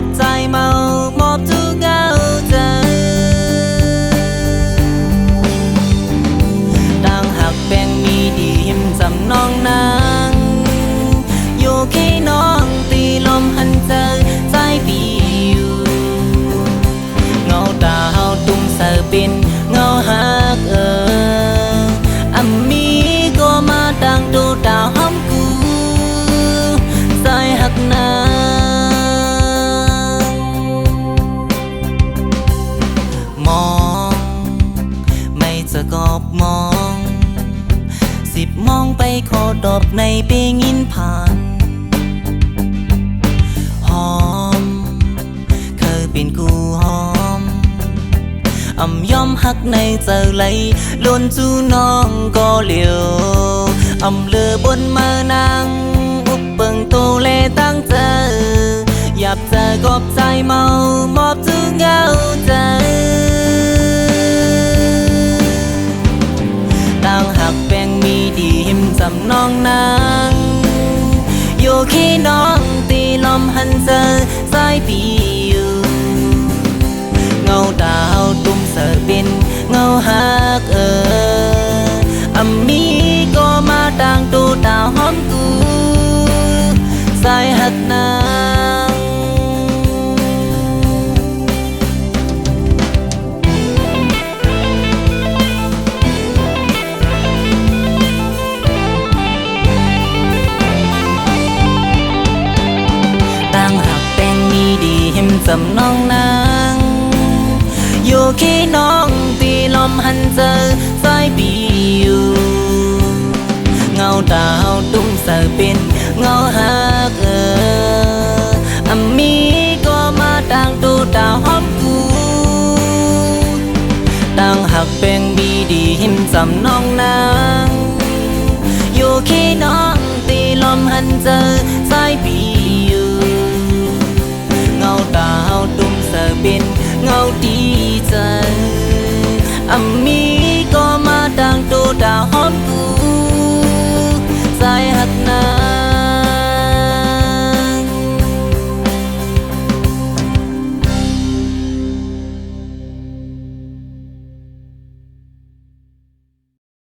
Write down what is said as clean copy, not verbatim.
บใจเมามอบทุกเอาใจต่างหักแบ่งมีดีหิมจำน้องนางอยู่ขี้น้องตีลมหันเจอใจปีอยู่เงาตาเฮาตุ้มเสือเป็นเงาหักอัมมีก็มาดังดูดาวหอมกูใจหักนางมองไม่จะกอบมอง10 มองไปขอดอบในเปงินผ่านหอมเคยเป็นกูหอมยอมหักในเจอไหลล้นจูน้องก็เหลียวเลือบนมานางอุบเปิงโตเลตั้งเจอหยับเจอกบใจเมามอบทุกเอาใจต่างหักแบ่งมีดีหิมจำน้องนางอยู่ขี้น้องตีลมหันเจอสายปีอยู่เงาดาวตุ้มเสือเป็นเงาหักมีก็มาดังดูดาวหอมกูสายหักนางต่างหักแป้งมีดีหิมจำน้องนางอยู่ขี้น้องตีลมหันเจอสายปีอยู่เงาดาวตุ้มเสือเป็นเงาหักมีก็มาดังดูดาวหอมกูต่างหักแบ่งบีดีหิมจำน้องนางอยู่ขี้น้องตีลมหันเจอสายปีอยู่เงาดาวตุ้มเสือเป็นเงาดีใจมีก็มาดังดูดาวหอมกูใจหักนา